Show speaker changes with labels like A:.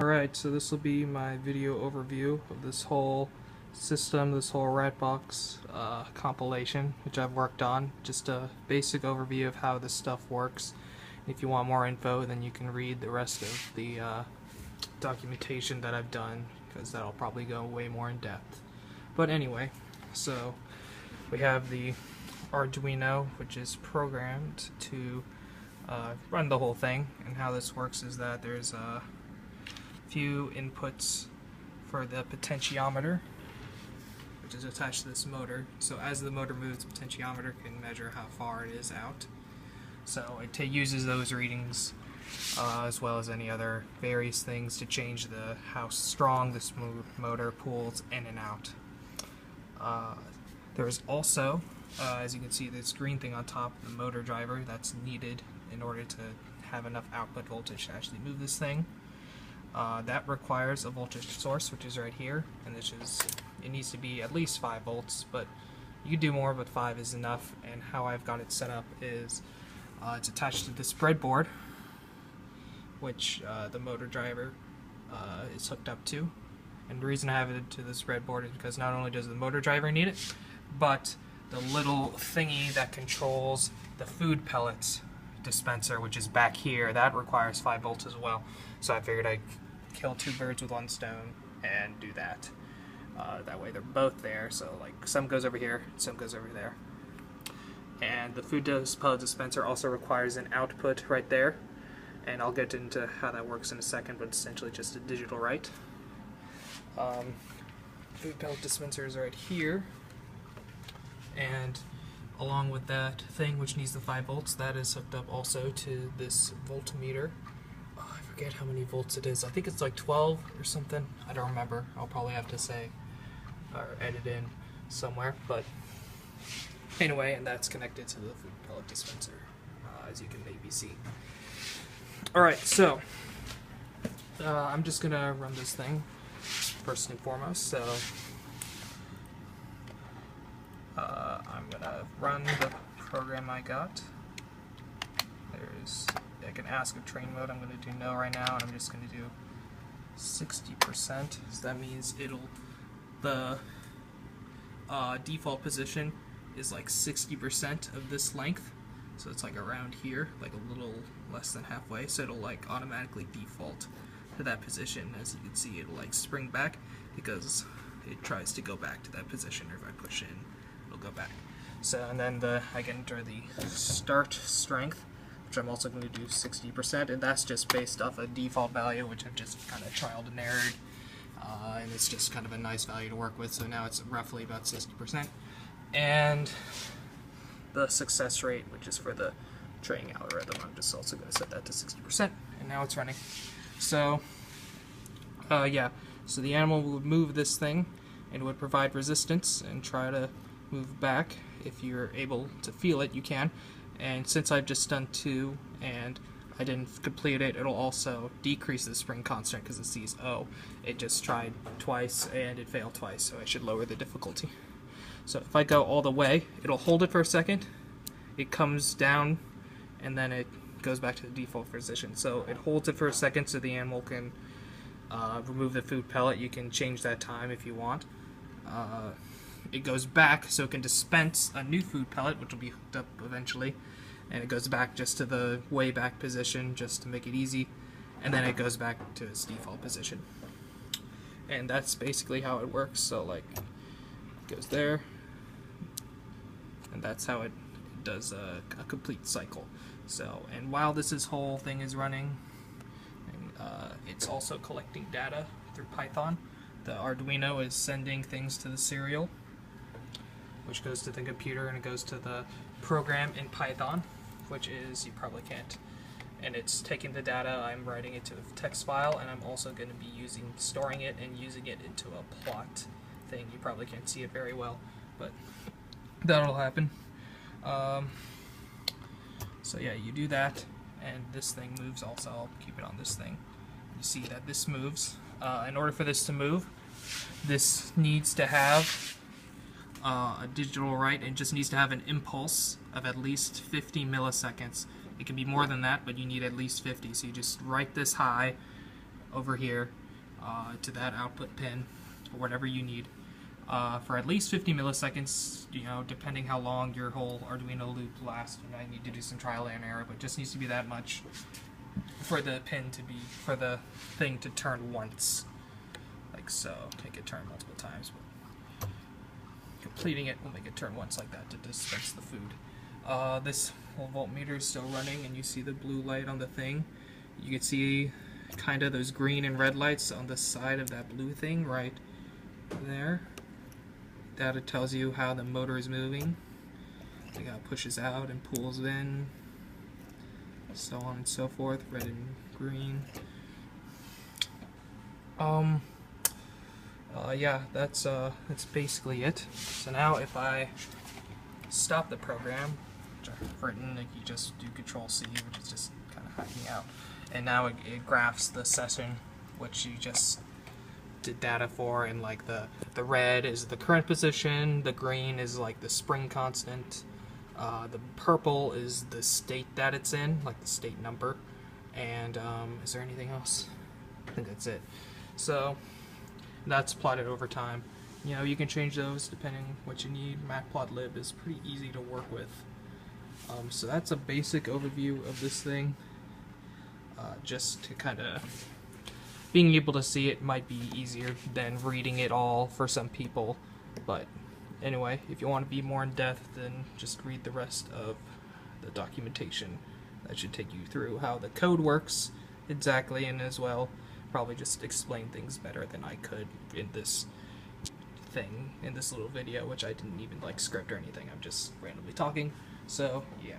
A: Alright, so this will be my video overview of this whole system, this whole Ratbox compilation, which I've worked on. Just a basic overview of how this stuff works. If you want more info, then you can read the rest of the documentation that I've done, because that'll probably go way more in depth. But anyway, so we have the Arduino, which is programmed to run the whole thing, and how this works is that there's a few inputs for the potentiometer, which is attached to this motor. So as the motor moves, the potentiometer can measure how far it is out. So it uses those readings as well as any other various things to change how strong this motor pulls in and out. There is also, as you can see, this green thing on top, the motor driver, that's needed in order to have enough output voltage to actually move this thing. That requires a voltage source, which is right here, and it needs to be at least 5 volts, but you can do more, but 5 is enough. And how I've got it set up is it's attached to this breadboard, which the motor driver is hooked up to. And the reason I have it to this breadboard is because not only does the motor driver need it, but the little thingy that controls the food pellets dispenser, which is back here, that requires 5 volts as well. So I figured I'd kill 2 birds with 1 stone and do that. That way they're both there, so like some goes over here, some goes over there. And the food pellet dispenser also requires an output right there, and I'll get into how that works in a second, but it's essentially just a digital write. Food pellet dispenser is right here, and along with that thing, which needs the 5 volts, that is hooked up also to this voltmeter. Oh, I forget how many volts it is. I think it's like 12 or something. I don't remember. I'll probably have to say or edit in somewhere. But anyway, and that's connected to the food pellet dispenser, as you can maybe see. Alright, so I'm just going to run this thing first and foremost. So I'm going to run the program I got. I can ask of train mode. I'm going to do no right now, and I'm just going to do 60%. So that means the default position is like 60% of this length. So it's like around here, like a little less than halfway. So it'll like automatically default to that position. As you can see, it'll like spring back because it tries to go back to that position, or if I push in, it'll go back. So, and then I can enter the start strength, which I'm also going to do 60%, and that's just based off a default value, which I've just kind of trialed and errored, and it's just kind of a nice value to work with. So now it's roughly about 60%, and the success rate, which is for the training algorithm, I'm just also going to set that to 60%, and now it's running. So yeah, so the animal would move this thing and would provide resistance and try to move back. If you're able to feel it, you can. And since I've just done 2 and I didn't complete it, it'll also decrease the spring constant because it sees, oh, it just tried twice and it failed twice, so I should lower the difficulty. So if I go all the way, it'll hold it for a second, it comes down, and then it goes back to the default position. So it holds it for a second so the animal can remove the food pellet. You can change that time if you want. It goes back so it can dispense a new food pellet, which will be hooked up eventually, and it goes back just to the way back position just to make it easy, and then it goes back to its default position. And that's basically how it works. So like it goes there, and that's how it does a complete cycle. So, and while this whole thing is running, it's also collecting data through Python. The Arduino is sending things to the serial, which goes to the computer, and it goes to the program in Python, which is, you probably can't, and it's taking the data, I'm writing it to a text file, and I'm also going to be storing it and using it into a plot thing. You probably can't see it very well, but that'll happen. So yeah, you do that, and this thing moves also. I'll keep it on this thing. You see that this moves. In order for this to move, this needs to have a digital write, and just needs to have an impulse of at least 50 milliseconds. It can be more than that, but you need at least 50. So you just write this high, over here to that output pin, or whatever you need, for at least 50 milliseconds, you know, depending how long your whole Arduino loop lasts. You know, I need to do some trial and error, but it just needs to be that much for the thing to turn once, like so. Make it turn multiple times, but completing it will make it turn once like that to dispense the food. This whole voltmeter is still running, and you see the blue light on the thing. You can see kind of those green and red lights on the side of that blue thing right there. That it tells you how the motor is moving. It pushes out and pulls in, so on and so forth, red and green. Yeah, that's basically it. So now if I stop the program, which I've written, like, you just do Control-C, which is just kind of hiding out. And now it graphs the session, which you just did data for, and like the red is the current position, the green is like the spring constant, the purple is the state that it's in, like the state number, and is there anything else? I think that's it. So that's plotted over time. You know, you can change those depending what you need. Matplotlib is pretty easy to work with. So that's a basic overview of this thing. Just to kind of, being able to see it might be easier than reading it all for some people. But anyway, if you want to be more in depth, then just read the rest of the documentation. That should take you through how the code works exactly, and as well probably just explain things better than I could in this thing, in this little video, which I didn't even like script or anything. I'm just randomly talking. So yeah.